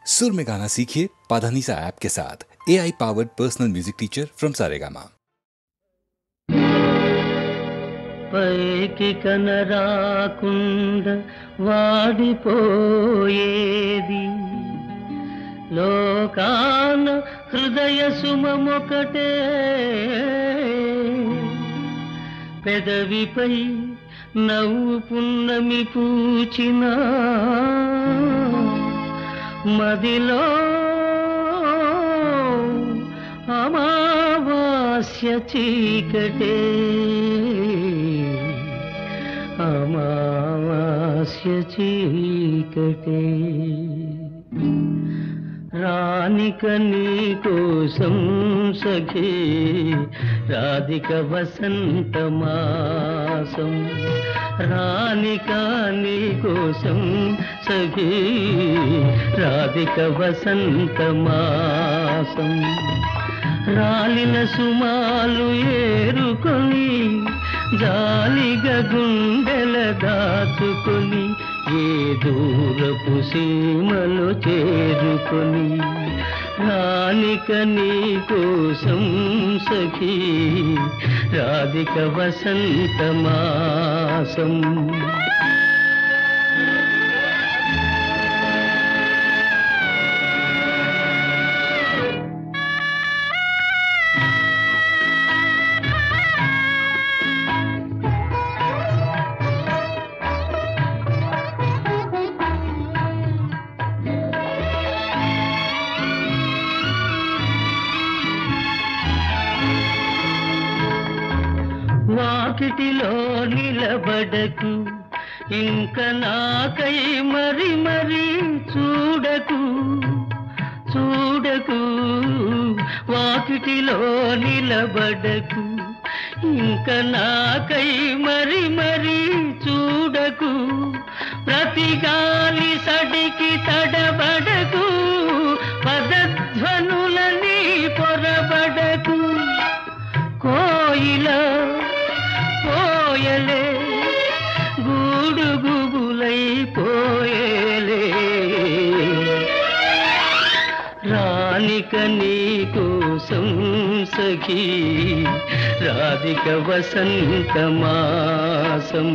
सुर में गाना सीखिए पाधानीसा ऐप के साथ। AI powered personal music teacher from Saregama. పైకి కనరాకుండ వాడిపోయేది లోకాన హృదయ సుమమొకటే పెదవిపై నవ్వు పున్నమి పూచిన మదిలో అమావాస్య చీకటే అమావాస్య చీకటే రానిక నీ కోసం సఖీ రాధిక వసంత మాసం రానిక నీ కోసం సఖీ రాధిక వసంత మాసం రాలిన సుమాలు ఏరుకొని జాలిగా గుండెల దాచుకొని ఏ దూరపు సీమలు చేరుకొని రానిక నీ కోసం సఖీ రాధిక వసంత మాసం వాకిటిలో నిలబడకు ఇంక నాకై మరి మరి చూడకు చూడకు వాకిటిలో నిలబడకు ఇంక నాకై మరి మరి చూడకు ప్రతి గాలి సడికి తడబడకు పదధ్వనులని పొరబడకు కోయిల పోయలే గూడు గుబులై పోయలే రానిక నీ కోసం సఖీ రాధిక వసంత మాసం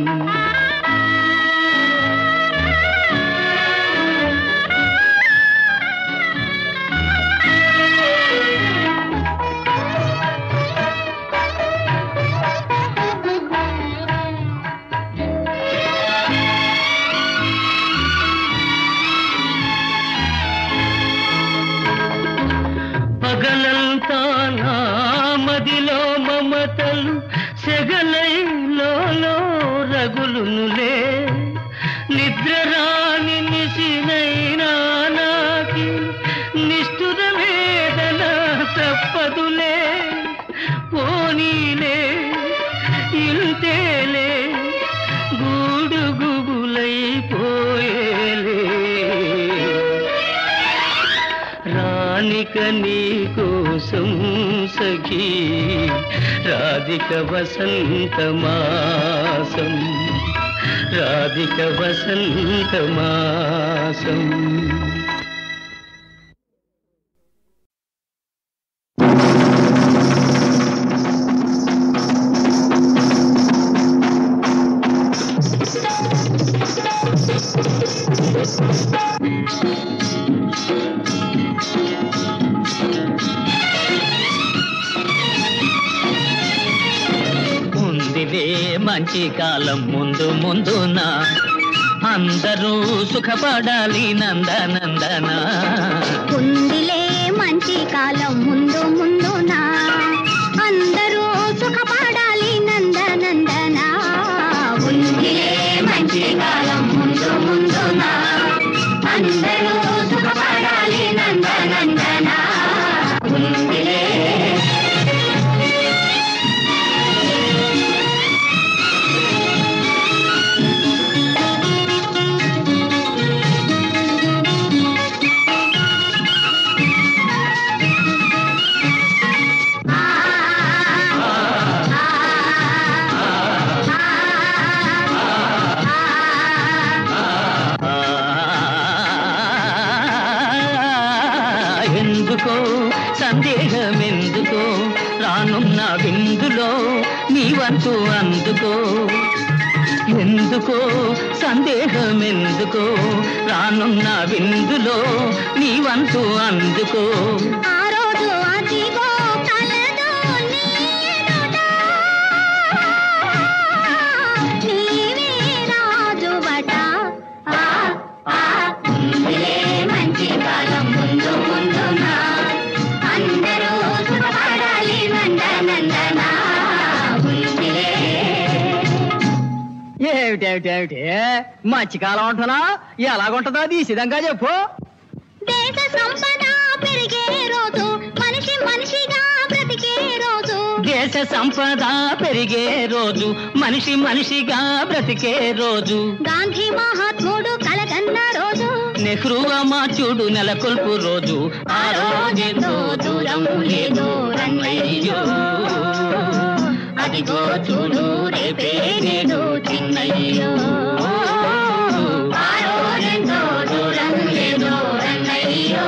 పగలంతా నా మదిలో మమతలు సెగలైలో రగులునులే నిద్ర రాని నిసినైనా నాకి నిష్ఠుర వేదన తప్పదులే పోనీలే ఇంతేలే గూడు గుబులై పోయేలే రానిక నీ కోసం సఖీ రాధిక వసంత మాసం రాధిక వసంత మాసం మంచి కాలం ముందు ముందున అందరూ సుఖపడాలి నందనందన ఉందిలే మంచి కాలం ముందు ముందున అందరూ సుఖపడాలి నందనందన ఉందిలే మంచి కాలం ముందు ముందున అందరూ సుఖపడాలి నందనందన ఉందిలే ఎందుకో సందేహమెందుకో రానున్న విందులో నీ వంతు అందుకో ఎందుకో సందేహమెందుకో రానున్న విందులో నీ వంతు అందుకో ఆ రోజు అదిగో కలదు నీ ఎదుట నీవే రాజువట ఉందిలే మంచి కాలం ముందు ముందున అందరూ సుఖపడాలి నందనందన ఉందిలే. ఏమిటేమిటేమిటి మంచి కాలం ఉంటున్నా ఎలాగుంటుందో అది సిద్ధంగా చెప్పు. దేశ సంపద పెరిగే రోజు మనిషి మనిషిగా బ్రతికే రోజు దేశ సంపద పెరిగే రోజు మనిషి మనిషిగా బ్రతికే రోజు గాంధీ మహాత్ముడు కలగన్న రోజు నెహ్రూ అమాత్యుడు నెలకొల్పు రోజు ఆ రోజెంతో దూరం లేదు రన్నయ్యో అదిగో చూడు రేపే నేడు చిన్నయ్యో ఆ రోజెంతో దూరం లేదు రన్నయ్యో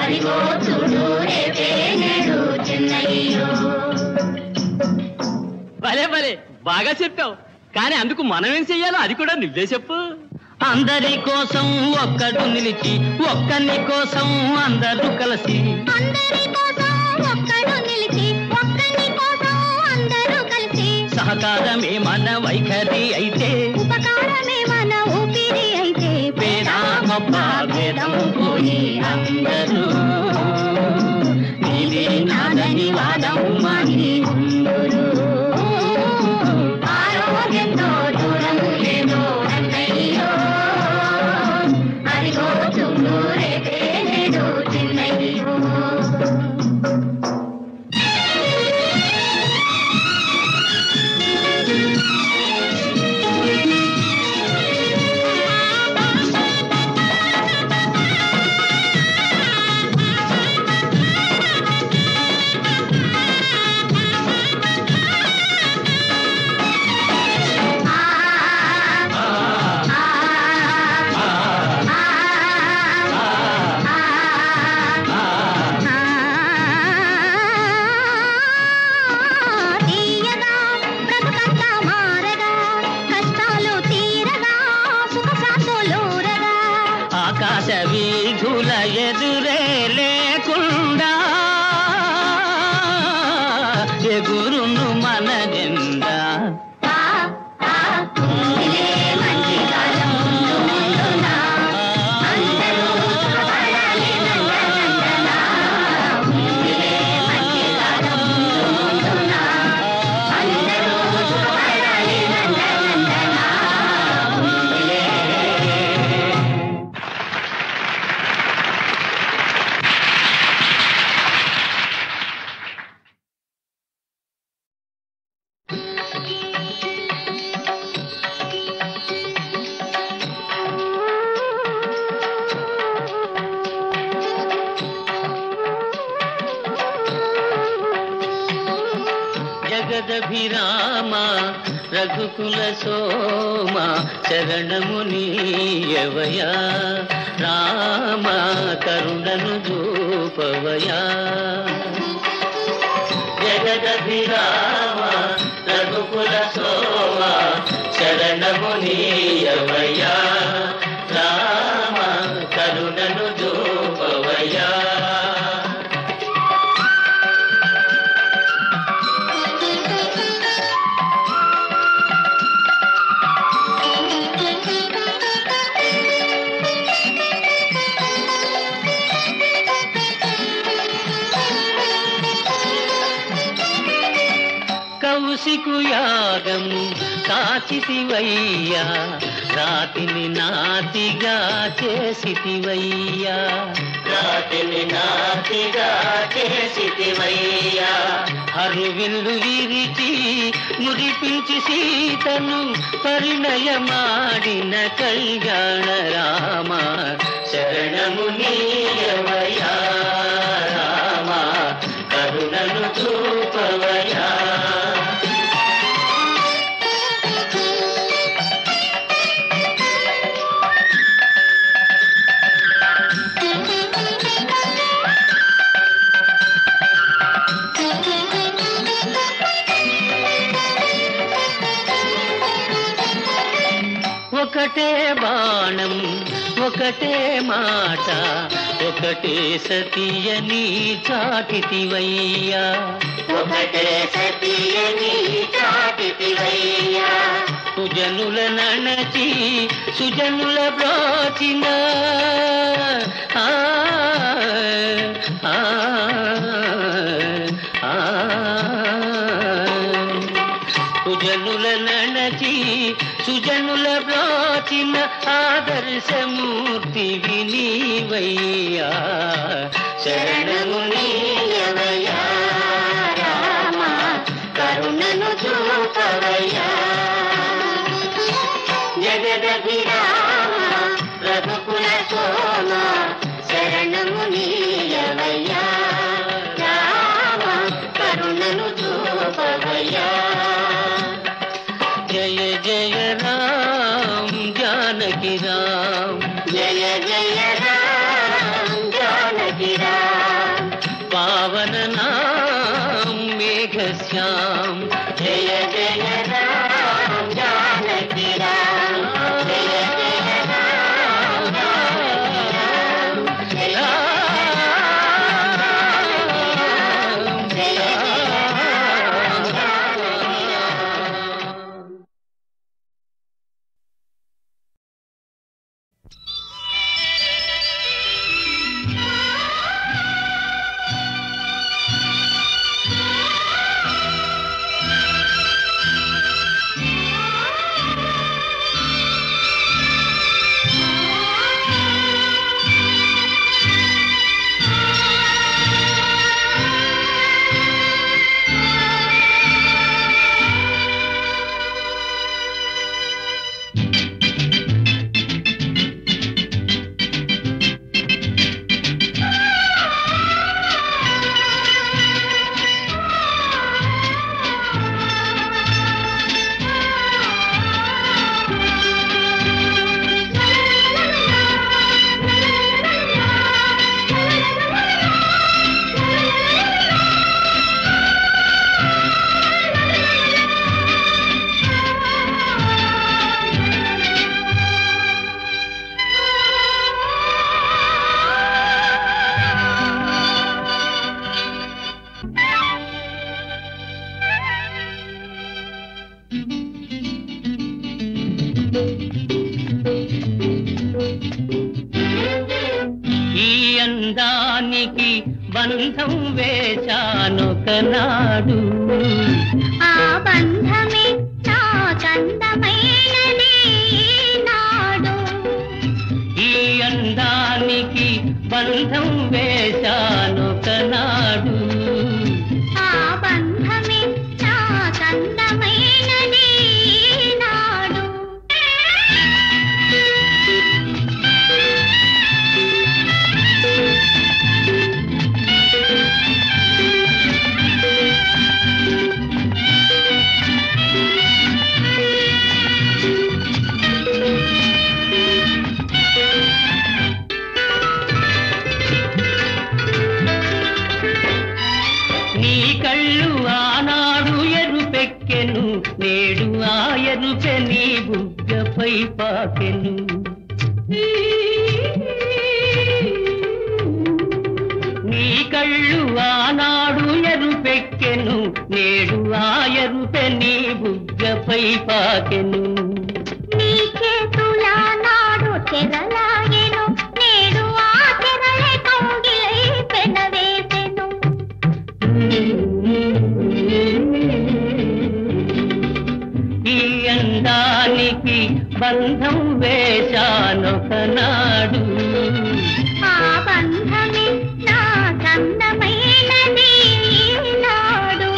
అదిగో చూడు రేపే నేడు చిన్నయ్యో. భలే భలే బాగా చెప్పావు, కానీ అందుకు మనం ఏం చెయ్యాలో అది కూడా నువ్వే చెప్పు. అందరి కోసం ఒక్కడు నిలిచి ఒక్కని కోసం అందరూ కలిసి అందరి కోసం ఒక్కడు నిలిచి ఒక్కని కోసం అందరూ కలిసి సహకారమే మన వైఖరి అయితే ఉపకారమే మన ఊపిరి అయితే పేద గొప్ప భేదం పోయి అందరూ నీవే నాదని వాదం మాని ఉందురు ఆరోగ్యంతో దూరం లేదు అన్నయ్యో అదిగో చూడు రేపే నేడు చిన్నయ్యో. తీయగా బ్రతుకంతా మారగా కష్టాలు తీరగా సుఖ శాంతులూరగా ఆకాశ వీధుల ఎదురే లేకుండా ఎగురును మన జెండా ఉందిలే మంచి కాలం ముందు ముందున అందరూ సుఖపడాలి నందనందన ఉందిలే మంచి కాలం ముందు ముందున అందరూ సుఖపడాలి నందనందన ఉందిలే. జగదభిరామ రఘుకుల సోమ శరణము నీయవయా రామ కరుణను చూపవయా జగదభిరామ రఘుకుల సోమ శరణము నీయవయా రామ కరుణను చూపవయా. కౌశికు యాగము కాచితివయ్యా రాతిని నాతిగా చేసితివయ్యా రాతిని నాతిగా చేసితివయ్యా హరివిల్లు విరిచి మురిపించి సీతను పరిణయమాడిన కళ్యాణ రామ శరణము నీయవయా రామ కరుణను చూపవయా. ప్రాణం ఒకటే మాట ఒకటే సతియని చాటితివయ్యా ఒకటే సతియని చాటితివయ్యా సుజనుల నణచి సుజనుల బ్రోచిన సుజనుల నణచి సుజనుల బ్రోచిన ఆదర్శమూర్తి వినీవయ్యా శరణము నీయవయ్యా రామ కరుణను చూపవయ్యా జగదభిరామ రఘుకుల సోమ శరణము నీయవయ్యా రామ కరుణను చూపవయ్యా జయ జయ రామ్ జానకి రామ్ జయ జయ రామ జానకి రామ పావన నామ్ మేఘ శ్యామ్ జయ జయ రామ జానకి రామ జయ జయ రామ జానకి రామ జయ జయ రామ జానకి రామ అందానికి బంధం వేశానొకనాడు ఆ బంధమే నాకందమైనది నాడు ఈ అందానికి బంధం వేశానొకనాడు ఆ బంధమే నాకందమైనది నాడు నీ కళ్ళు ఆనాడు ఎరుపెక్కెను నేడు ఆ ఎరుపె నీ బుగ్గపై పాకెను నీ కళ్ళు ఆనాడు ఎరుపెక్కెను నేడు ఆ ఎరుపె నీ బుగ్గపై పాకెను నీ చేతుల నాడు చెరలాగెను నేడు ఆ చెరలే కౌగిలై పెనవేసెను ఈ అందానికి బంధం వేశానొకనాడు ఆ బంధమే నాకందమైనది నాడు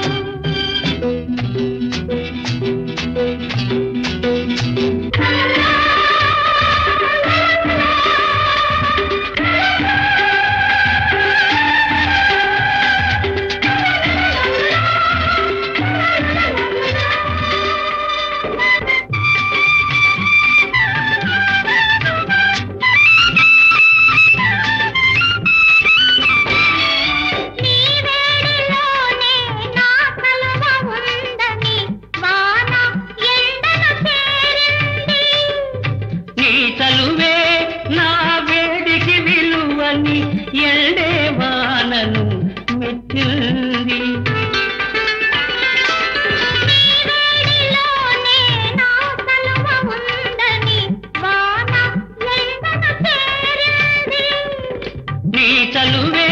నీ చలువే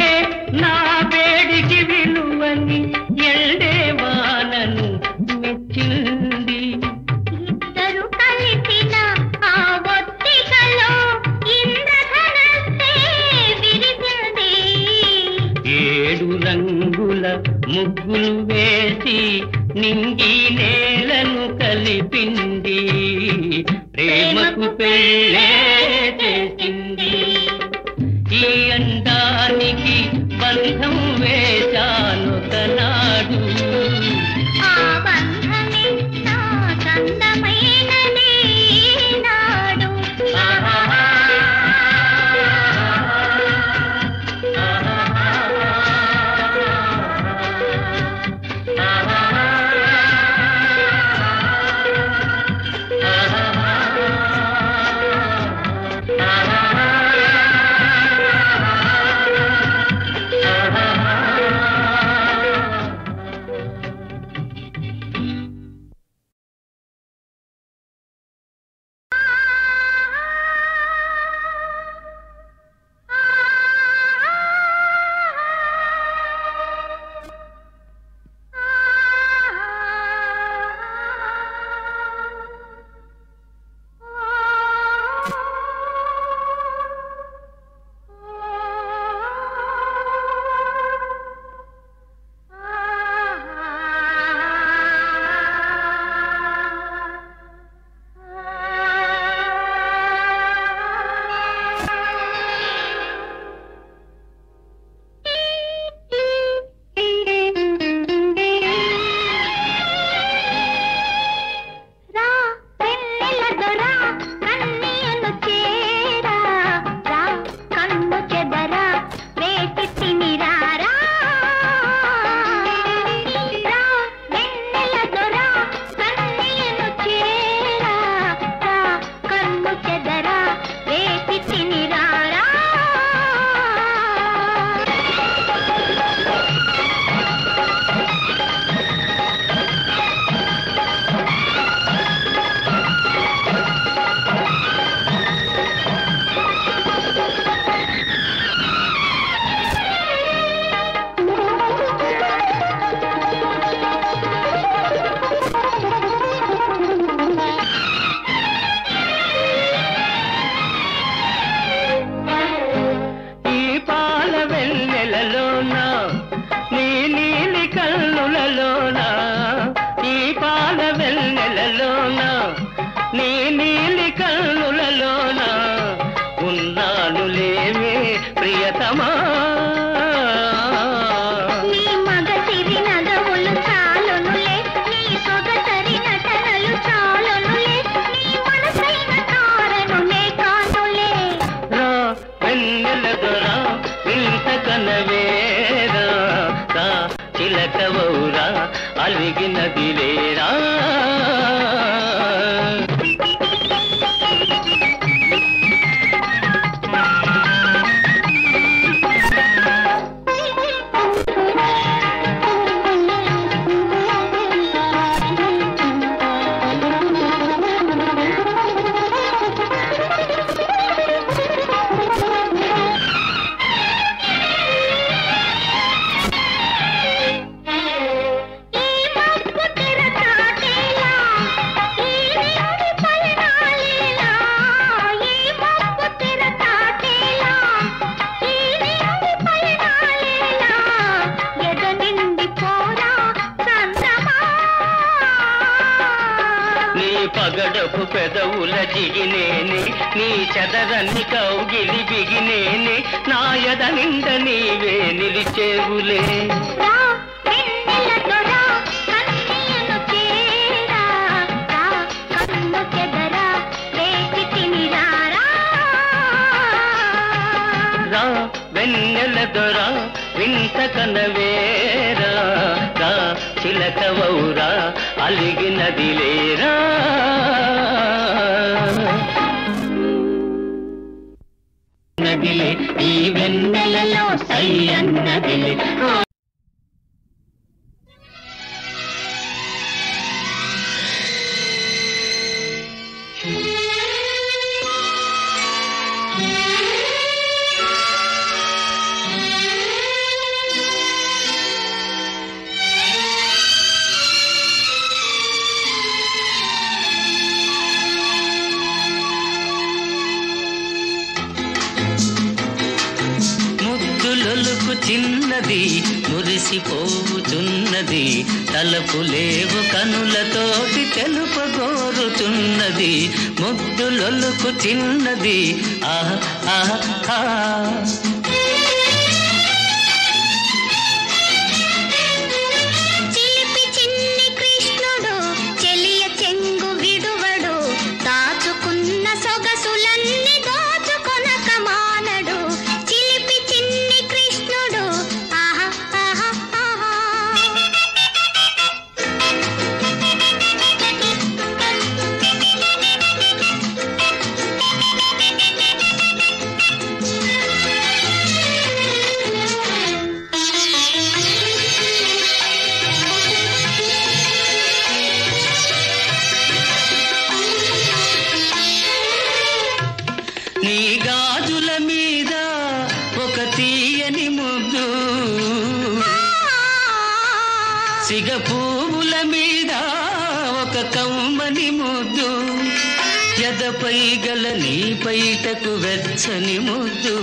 నా వేడికి విలువని ఎల్డే వానను మెచ్చింది. ఇద్దరు కలిసిన ఆ ఒత్తికలో ఇంద్రధనస్సే విరిసింది. 7 రంగుల ముగ్గులు వేసి నింగి నేలను కలిపింది. ప్రేమకు పెళ్ళే చేసింది. ఈ అందానికి బంధం వేశాను తనాడు. ఆ బంధమే నా కందమైనది నాడు. చిలకవౌరా అలిగినది లేరా పగడపు పెదవుల జిగినేనే నీ చదరన్ని కౌగిలి బిగినేనే నాయద నింద నీవే నిలిచేవులే రా వెన్నెల దొరా వింత కనవేరా రా చిలకవౌరా అలిగినది లేరా నదిలే ఈ వెన్నెలలో సై అన్నదిలే చిన్నది మురిసిపోతున్నది తలపులేవు కనులతోటి తెలుపగోరుతున్నది ముద్దులొలుకు చిన్నది ఆహా ఆహా ఆహా. నీ గాజుల మీద ఒక తీయని ముద్దు సిగ పువ్వుల మీద ఒక కమ్మని ముద్దు ఎదపై గల నీ పైటకు వెచ్చని ముద్దు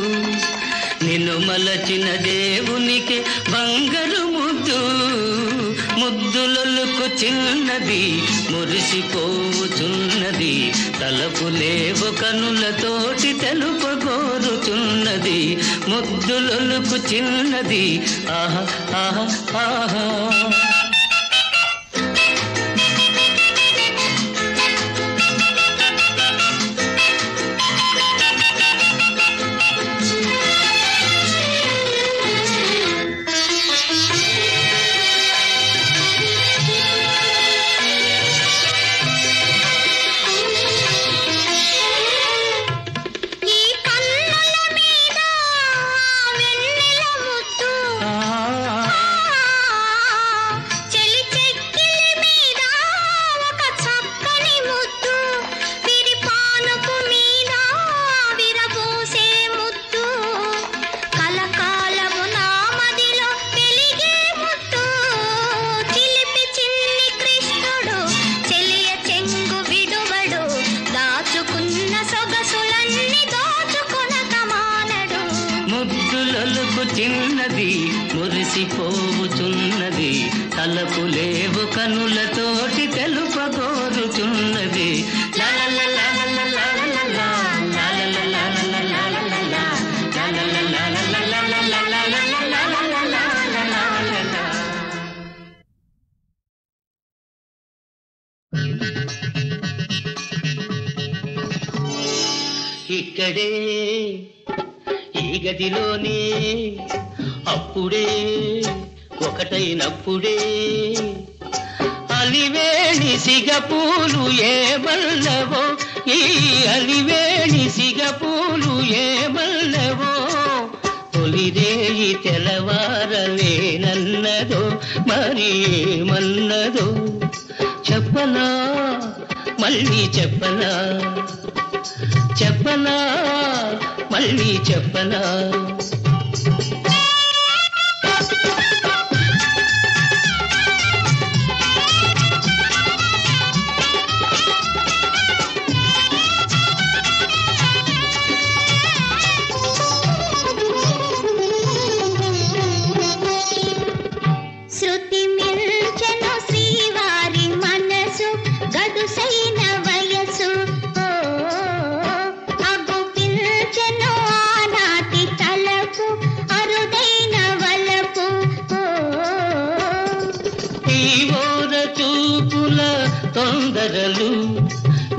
నిన్ను మలచిన దేవునికి బంగారు ముద్దు ముద్దులొలుకు చిన్నది మురిసిపోతున్నది తలపులేవు కనులతోటి తెలుపగోరుతున్నది ముద్దులొలుకు చిన్నది ఆహా ఆహా ఆహా. ముద్దులొలుకు చిన్నది మురిసిపోతున్నది తలపులేవు కనులతోటి తెలుపగోరుతున్నది ఇక్కడే ఈ గదిలోనే అప్పుడే ఒకటైనప్పుడే అలివేణి సిగపూలు ఏమల్లవో ఈ అలివేణి సిగపూలు ఏమల్లవో తొలిరేయి తెలవారలేనన్నదో మరి ఏమన్నదో చెప్పనా మళ్ళీ చెప్పనా చెప్పనా మళ్ళీ చెప్పనా శృతి మిల్చెను శ్రీవారి మనసు గదుసైన వయసు అగు పిల్చెను ఆనాటి తలపు అరుదైన వలపు ఈ ఓర చూపుల తొందరలు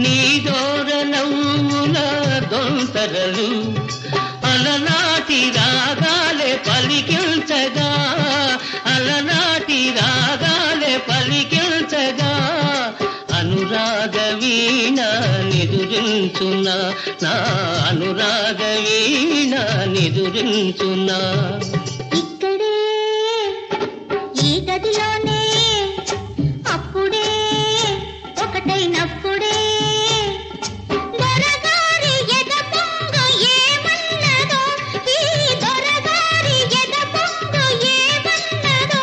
నీ దోర నవ్వుల దొంతరలు అలనాటి రాగాలే పలికించగా అలనాటి రాగాలే పలికించగా అనురాగ వీణ నిదురించునా నా అనురాగ వీణ నిదురించునా ఇక్కడే ఈ గదిలోనే అప్పుడే ఒకటైనప్పుడే దొరగారి ఎద పొంగ ఏమన్నదో ఈ దొరగారి ఎద పొంగ ఏమన్నదో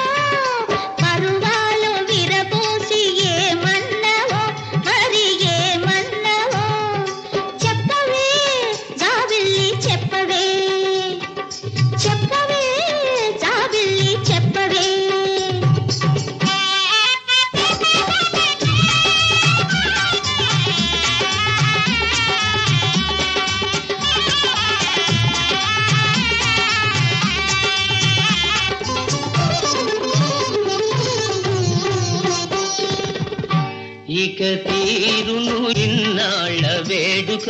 పరువాలు విరబోసి ఏమన్నవో మరి ఏమన్నవో చెప్పవే జాబిల్లి చెప్పవే చెప్పవే ఇక తీరును ఇన్నాళ్ళ వేడుక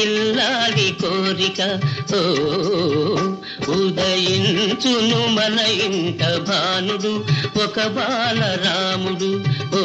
ఇల్లాలి కోరిక ఓ ఉదయించును మన ఇంట భానుడు ఒక బాలరాముడు ఓ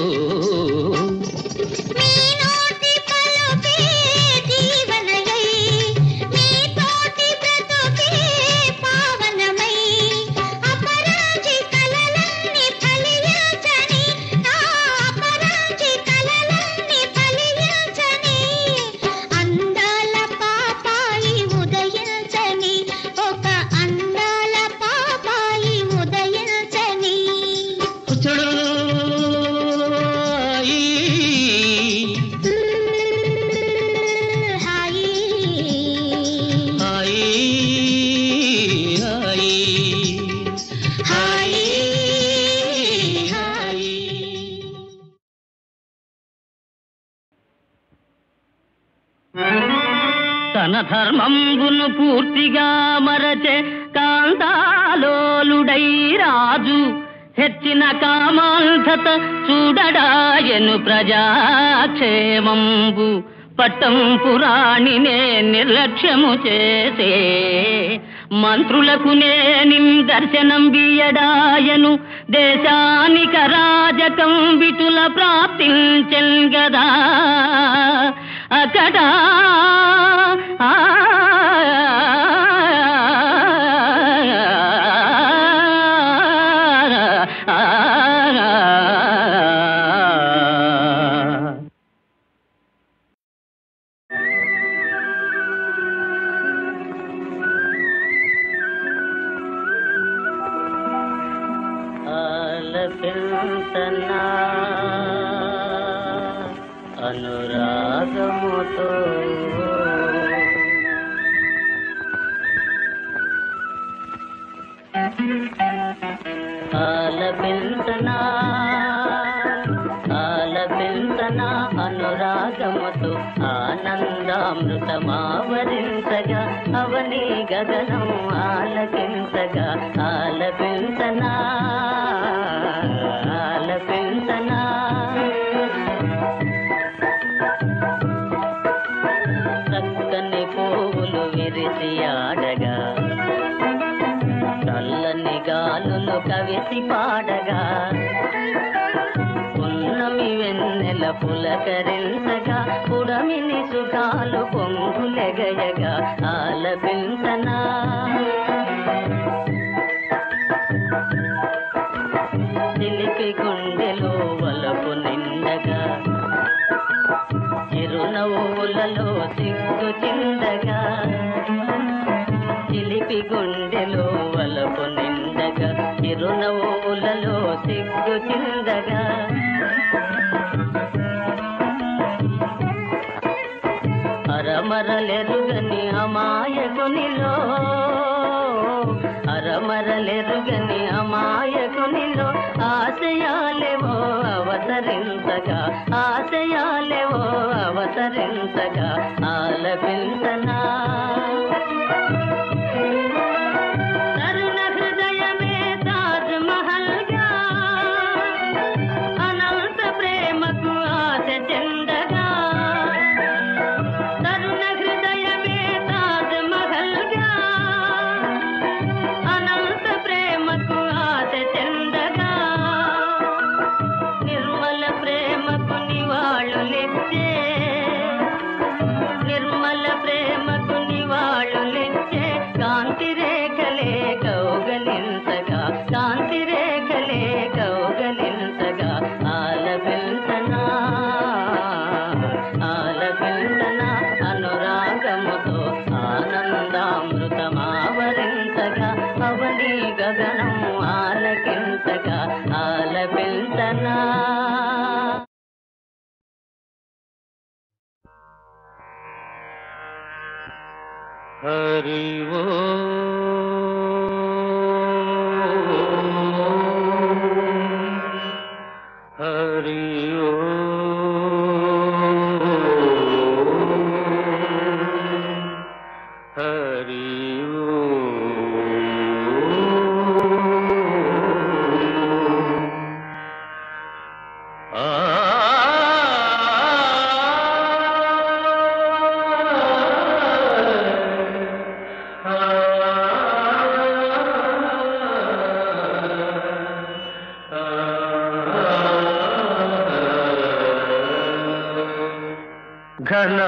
తన ధర్మంబును పూర్తిగా మరచే కాంతాలోలుడై రాజు హెచ్చిన కామాంధత చూడడాయను ప్రజాక్షేమంబు పట్టం పురాణినే నిర్లక్ష్యము చేసే మంత్రులకు నేనిం దర్శనం బియడాయను దేశానిక రాజకం విటుల ప్రాప్తించెన్ గదా అకడా ఆలపించనా అనురాగముతో ఆలపించనా ఆలపించనా అనురాగముతో ఆనందామృతమావరించగా అవని గగనం ఆలకించగా ఆలపించనా ఆలపించనా చక్కని పువ్వులు విరిసి ఆడగా చల్లని గాలులు కవిసి పాడగా పున్నమి వెన్నెల పులకరించగా పుడమిని సుఖాలు పొంగులెగయగా ఆలపించనా చిలిపి గుండెలో వలపు నిండగా చిరునవ్వులలో సిగ్గు చిందగా చిలిపి గుండెలో వలపు నిండగా చిరునవ్వులలో సిగ్గు చిందగా అరమరలెరుగని అమాయకునిలో అరమరలెరుగని అమాయకునిలో ఆశయాలేవో అవతరించగా ఆశయాలేవో అవతరించగా ఆలపించనా తరుణ హృదయమే తాజ్ మహల్గా అనంత ప్రేమకు ఆశ చెందగా తరుణ హృదయమే తాజ్ మహల్గా అనంత ప్రేమకు ఆశ చెందగా నిర్మల ప్రేమకు నివాళులిచ్చే నిర్మల ప్రేమకు నివాళులిచ్చే కాంతి రేఖలే కౌగలించగా కాంతి రేఖలే కౌగలించగా ఆలపించనా ఆలపించనా అనురాగముతో ఆనందామృతమావరించగా అవని గగనం ఆలకించగా ఆలపించనా హరి ఓ హరి ఓ హరి ఓ ఆ ఘన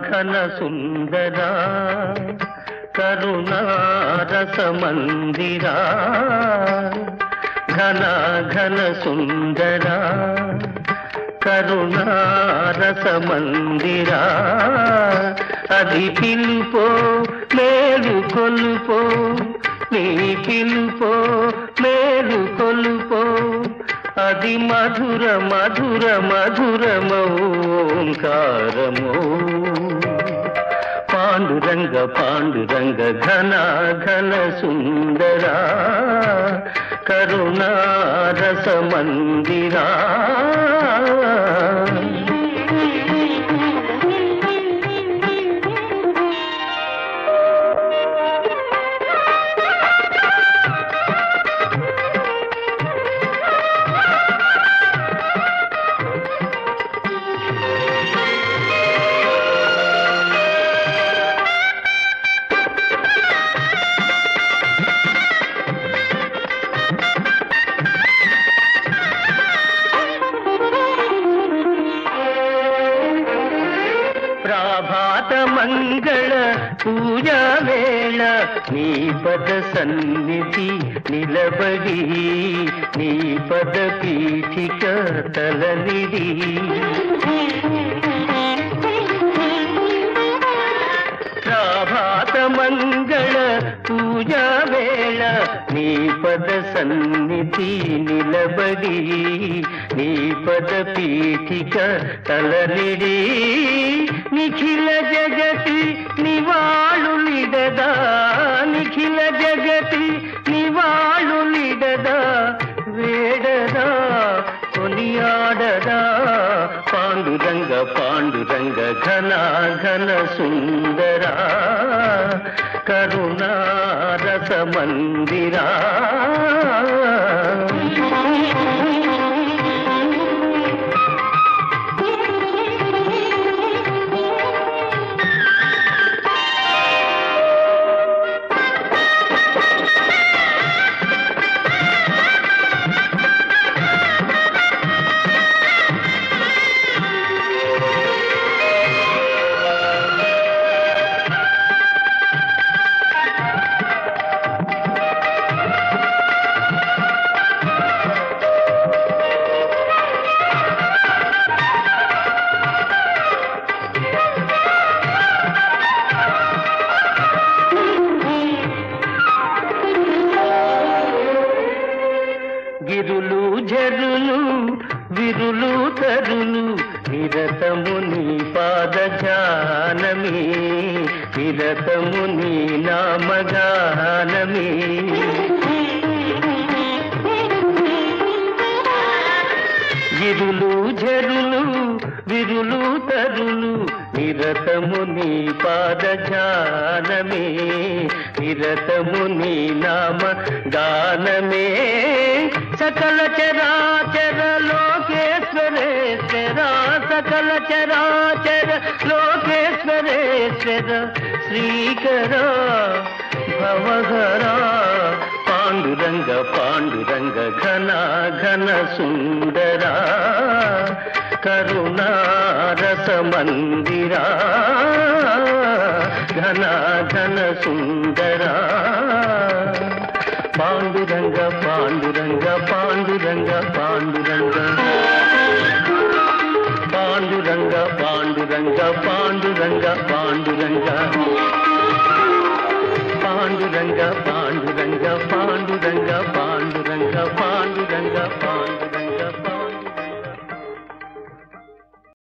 ఘన సుందరా కరుణారస మందిరా ఘన ఘన సుందరా కరుణారస మందిరా అది పిలుపో మేలు కొలుపో నీ పిలుపో మేలు కొలుపో అది మధుర మధుర మధురమోంకారమో పాండురంగ పాండురంగ ఘన ఘన సుందరా కరుణారస మందిరా ప్రభాత మంగళ పూజా వేళ నీ పద సన్నిధి నిలబడి నీ పద పీఠిక తలనిడి ప్రభాత మంగళ పూజా వేళ నీ పద సన్నిధి నిలబడి నీ పద పీఠిక తలనిడి నిఖిల జగతి నివాళులిడదా నిఖిల జగతి నివాళులిడదా వేడదా కొనియాడదా పాండురంగ పాండురంగ ఘన ఘన సుందరా కరుణారస మందిరా గిరులు జరులు విరులు తరులు నిరతము నీ పాద ధ్యానమే నిరతము నీ నామగానమే గిరులు జరులు విరులు తరులు నిరతము నీ పాద ధ్యానమే నిరతము నీ నామ గానమే సకల చరాచర లోకేశ్వరేశ్వర సకల చరాచర లోకేశ్వరేశ్వర శ్రీకర భవహర పాండురంగ పాండురంగ ఘన ఘన సుందరా కరుణారస మందిరా ఘన ఘన సుందరా పాండురంగ పాండురంగ పాండురంగ పాండురంగ పాండురంగ పాండురంగ పాండురంగ పాండురంగ పాండురంగ పాండురంగ